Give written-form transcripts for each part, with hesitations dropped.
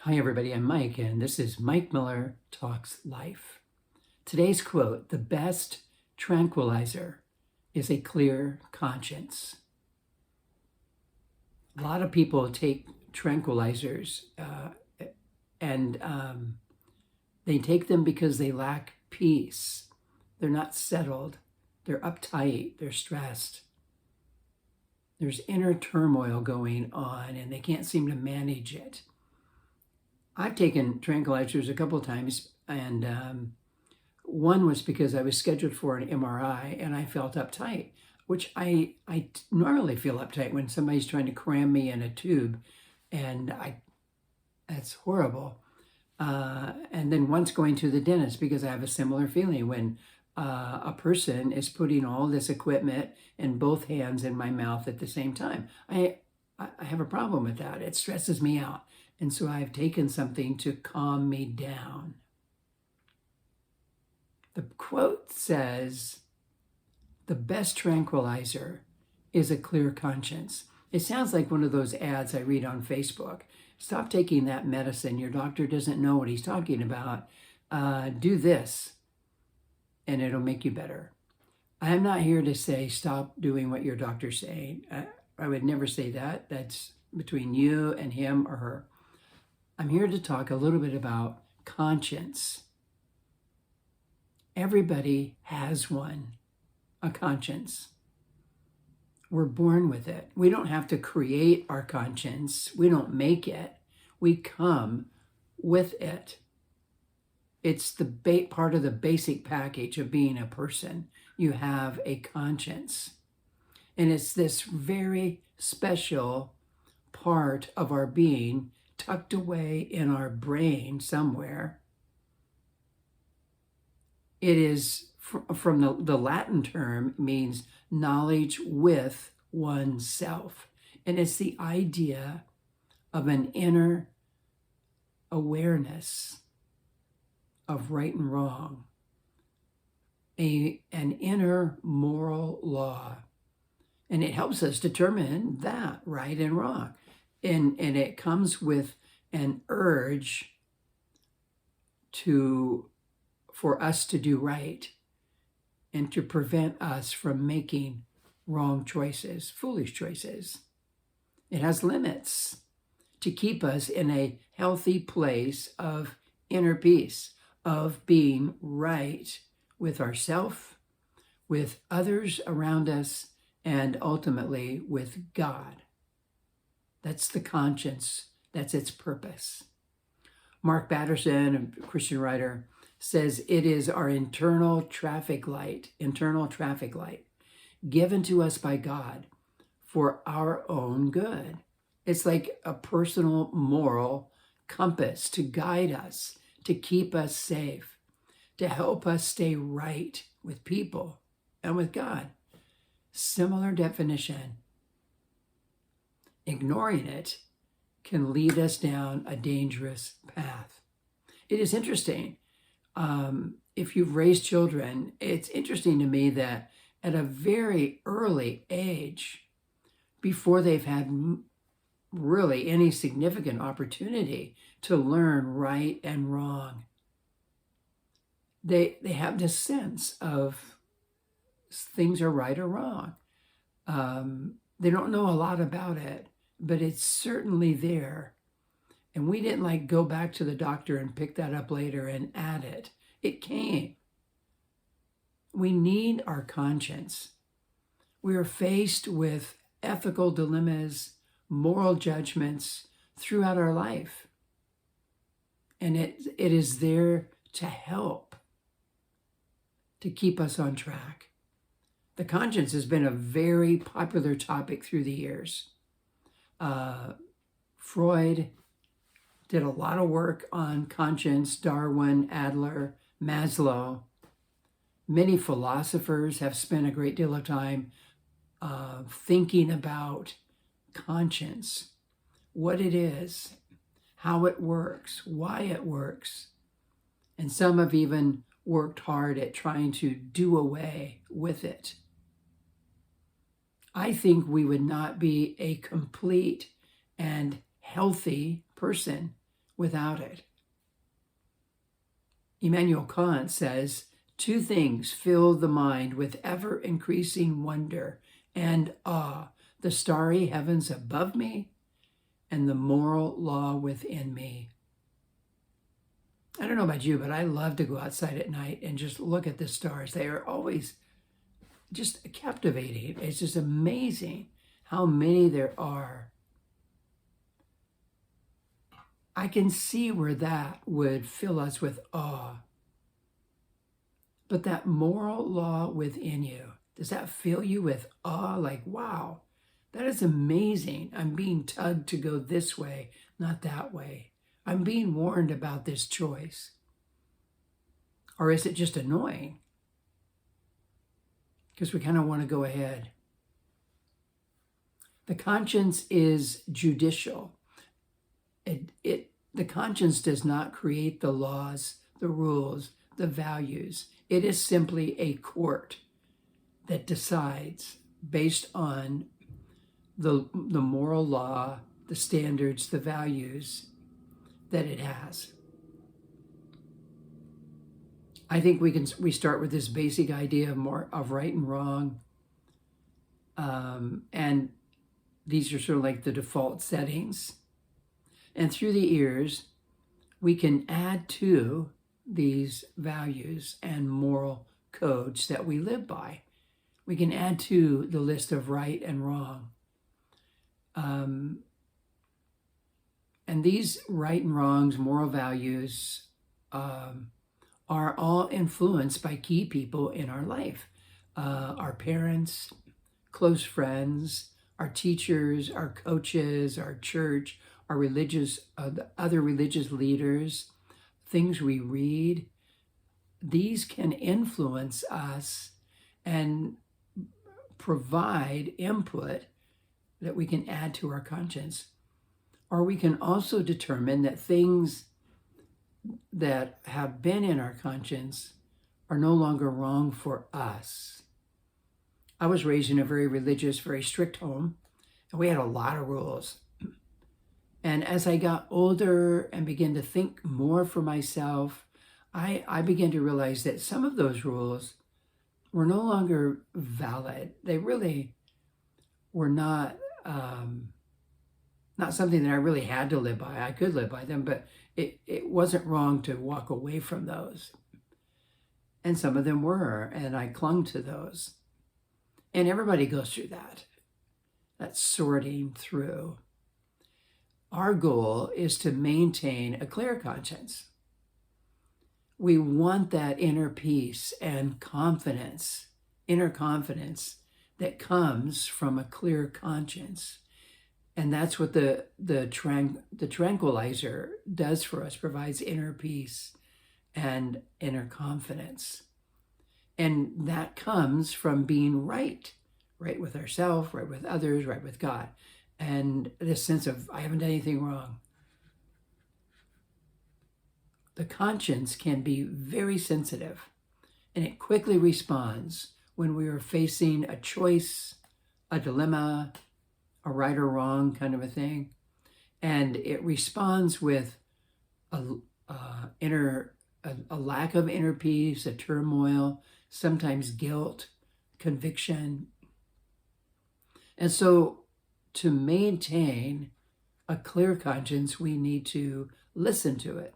Hi, everybody. I'm Mike, and this is Mike Miller Talks Life. Today's quote: "The best tranquilizer is a clear conscience." A lot of people take tranquilizers and they take them because they lack peace. They're not settled, they're uptight, they're stressed. There's inner turmoil going on, and they can't seem to manage it. I've taken tranquilizers a couple of times, and one was because I was scheduled for an MRI and I felt uptight, which I normally feel uptight when somebody's trying to cram me in a tube, and that's horrible. And then once going to the dentist because I have a similar feeling when a person is putting all this equipment in both hands in my mouth at the same time. I have a problem with that. It stresses me out. And so I've taken something to calm me down. The quote says, "The best tranquilizer is a clear conscience." It sounds like one of those ads I read on Facebook. Stop taking that medicine. Your doctor doesn't know what he's talking about. Do this, and it'll make you better. I'm not here to say stop doing what your doctor's saying. I would never say that. That's between you and him or her. I'm here to talk a little bit about conscience. Everybody has one, a conscience. We're born with it. We don't have to create our conscience. We don't make it. We come with it. It's the part of the basic package of being a person. You have a conscience. And it's this very special part of our being tucked away in our brain somewhere. It is from the Latin term, means knowledge with oneself. And it's the idea of an inner awareness of right and wrong, an inner moral law. And it helps us determine that right and wrong. And it comes with an urge for us to do right and to prevent us from making wrong choices, foolish choices. It has limits to keep us in a healthy place of inner peace, of being right with ourselves, with others around us, and ultimately with God. That's the conscience. That's its purpose. Mark Batterson, a Christian writer, says it is our internal traffic light, given to us by God for our own good. It's like a personal moral compass to guide us, to keep us safe, to help us stay right with people and with God. Similar definition. Ignoring it can lead us down a dangerous path. It is interesting. If you've raised children, it's interesting to me that at a very early age, before they've had really any significant opportunity to learn right and wrong, they have this sense of things are right or wrong. They don't know a lot about it, but it's certainly there. And we didn't go back to the doctor and pick that up later and add it. It came. We need our conscience. We are faced with ethical dilemmas, moral judgments throughout our life. And it is there to help, to keep us on track. The conscience has been a very popular topic through the years. Freud did a lot of work on conscience, Darwin, Adler, Maslow. Many philosophers have spent a great deal of time thinking about conscience, what it is, how it works, why it works. And some have even worked hard at trying to do away with it. I think we would not be a complete and healthy person without it. Immanuel Kant says, two things fill the mind with ever-increasing wonder and awe, the starry heavens above me and the moral law within me. I don't know about you, but I love to go outside at night and just look at the stars. They are always just captivating. It's just amazing how many there are. I can see where that would fill us with awe. But that moral law within you, does that fill you with awe? Like, wow, that is amazing. I'm being tugged to go this way, not that way. I'm being warned about this choice. Or is it just annoying? Because we kind of want to go ahead. The conscience is judicial. The conscience does not create the laws, the rules, the values. It is simply a court that decides based on the moral law, the standards, the values that it has. I think we start with this basic idea of right and wrong, and these are sort of like the default settings. And through the years, we can add to these values and moral codes that we live by. We can add to the list of right and wrong. And these right and wrongs, moral values, are all influenced by key people in our life. Our parents, close friends, our teachers, our coaches, our church, our other religious leaders, things we read. These can influence us and provide input that we can add to our conscience. Or we can also determine that things that have been in our conscience are no longer wrong for us. I was raised in a very religious, very strict home, and we had a lot of rules. And as I got older and began to think more for myself, I began to realize that some of those rules were no longer valid. They really were not something that I really had to live by. I could live by them, but it wasn't wrong to walk away from those. And some of them were, and I clung to those. And everybody goes through that sorting through. Our goal is to maintain a clear conscience. We want that inner peace and confidence, inner confidence that comes from a clear conscience. And that's what the Tranquilizer does for us, provides inner peace and inner confidence. And that comes from being right with ourselves, right with others, right with God. And this sense of, I haven't done anything wrong. The conscience can be very sensitive, and it quickly responds when we are facing a choice, a dilemma, a right or wrong kind of a thing. And it responds with a lack of inner peace, a turmoil, sometimes guilt, conviction. And so to maintain a clear conscience, we need to listen to it.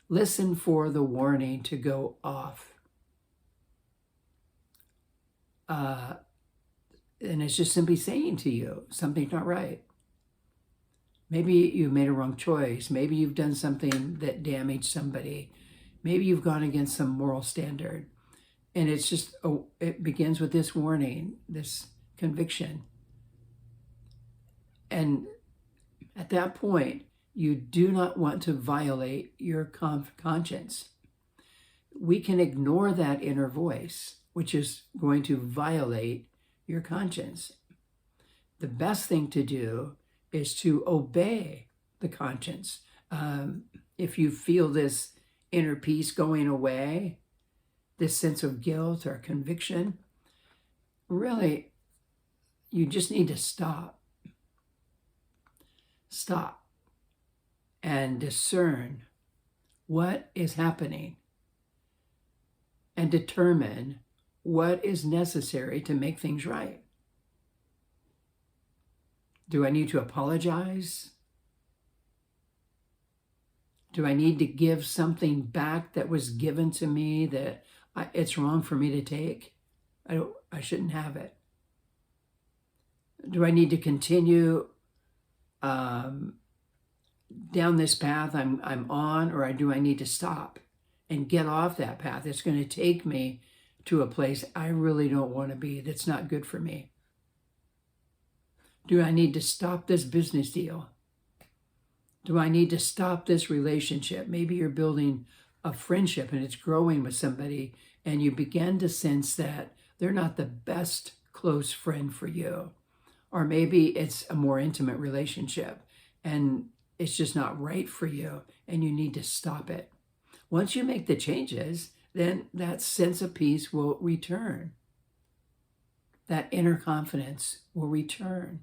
Listen for the warning to go off. And it's just simply saying to you, something's not right. Maybe you made a wrong choice. Maybe you've done something that damaged somebody. Maybe you've gone against some moral standard. And it's just, it begins with this warning, this conviction. And at that point, you do not want to violate your conscience. We can ignore that inner voice, which is going to violate your conscience. The best thing to do is to obey the conscience. If you feel this inner peace going away, this sense of guilt or conviction, really, you just need to stop. Stop and discern what is happening and determine what is necessary to make things right. Do I need to apologize? Do I need to give something back that was given to me that it's wrong for me to take? I shouldn't have it. Do I need to continue down this path I'm on, or do I need to stop and get off that path? It's going to take me to a place I really don't want to be, that's not good for me. Do I need to stop this business deal? Do I need to stop this relationship? Maybe you're building a friendship and it's growing with somebody, and you begin to sense that they're not the best close friend for you. Or maybe it's a more intimate relationship and it's just not right for you and you need to stop it. Once you make the changes, then that sense of peace will return. That inner confidence will return.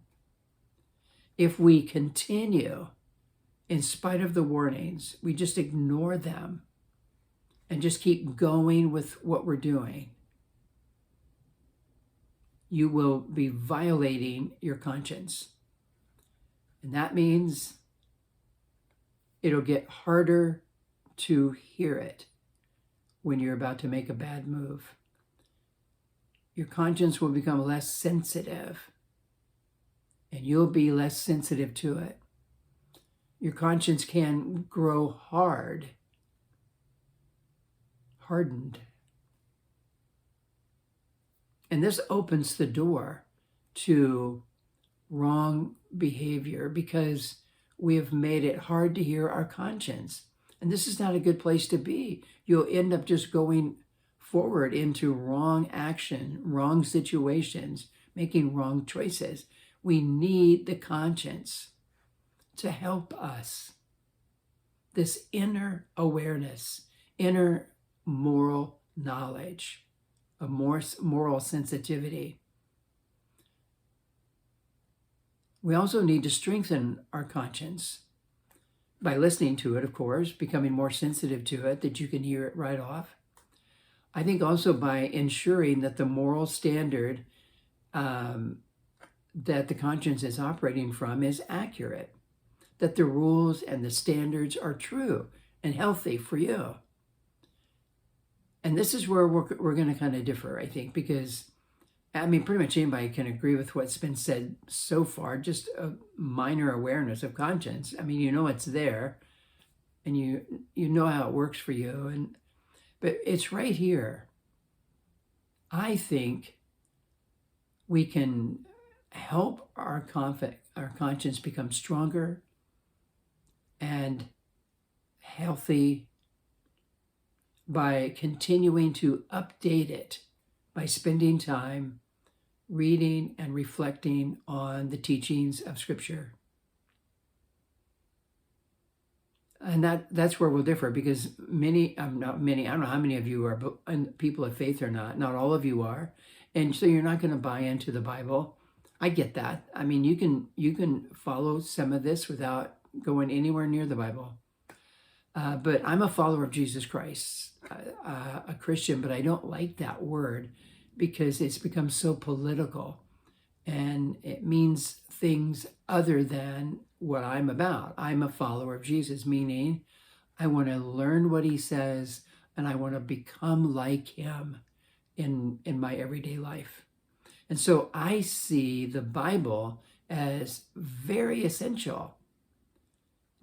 If we continue, in spite of the warnings, we just ignore them and just keep going with what we're doing, you will be violating your conscience. And that means it'll get harder to hear it when you're about to make a bad move. Your conscience will become less sensitive, and you'll be less sensitive to it. Your conscience can grow hardened. And this opens the door to wrong behavior because we have made it hard to hear our conscience. And this is not a good place to be. You'll end up just going forward into wrong action, wrong situations, making wrong choices. We need the conscience to help us. This inner awareness, inner moral knowledge, a more moral sensitivity. We also need to strengthen our conscience by listening to it, of course, becoming more sensitive to it, that you can hear it right off. I think also by ensuring that the moral standard that the conscience is operating from is accurate, that the rules and the standards are true and healthy for you. And this is where we're going to kind of differ, I think, because, I mean, pretty much anybody can agree with what's been said so far, just a minor awareness of conscience. I mean, you know it's there, and you know how it works for you, but it's right here. I think we can help our conscience become stronger and healthy by continuing to update it, by spending time reading and reflecting on the teachings of Scripture. And that's where we'll differ, because not many, I don't know how many of you are people of faith or not all of you are. And so you're not going to buy into the Bible. I get that. I mean, you can follow some of this without going anywhere near the Bible. But I'm a follower of Jesus Christ, a Christian, but I don't like that word because it's become so political and it means things other than what I'm about. I'm a follower of Jesus, meaning I want to learn what he says and I want to become like him in my everyday life. And so I see the Bible as very essential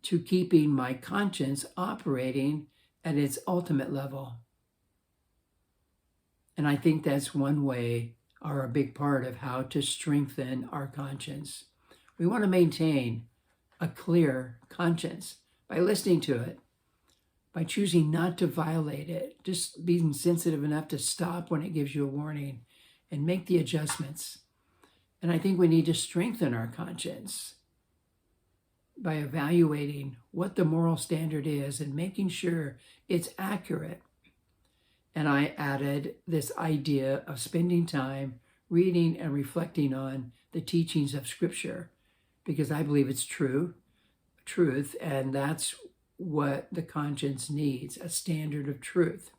to keeping my conscience operating at its ultimate level. And I think that's one way, or a big part of how to strengthen our conscience. We want to maintain a clear conscience by listening to it, by choosing not to violate it, just being sensitive enough to stop when it gives you a warning and make the adjustments. And I think we need to strengthen our conscience by evaluating what the moral standard is and making sure it's accurate. And I added this idea of spending time reading and reflecting on the teachings of Scripture, because I believe it's true truth, and that's what the conscience needs, a standard of truth.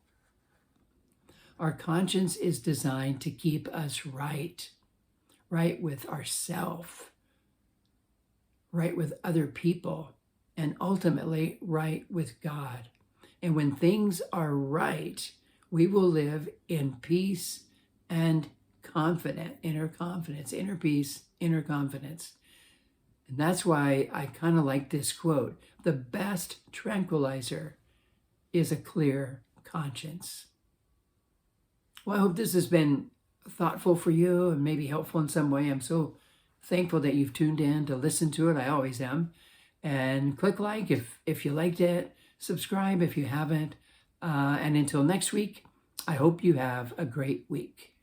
Our conscience is designed to keep us right with ourself, right with other people, and ultimately right with God. And when things are right, we will live in peace and inner confidence, inner peace, inner confidence. And that's why I kind of like this quote: the best tranquilizer is a clear conscience. Well, I hope this has been thoughtful for you and maybe helpful in some way. I'm so thankful that you've tuned in to listen to it. I always am. And click like if you liked it. Subscribe if you haven't. And until next week, I hope you have a great week.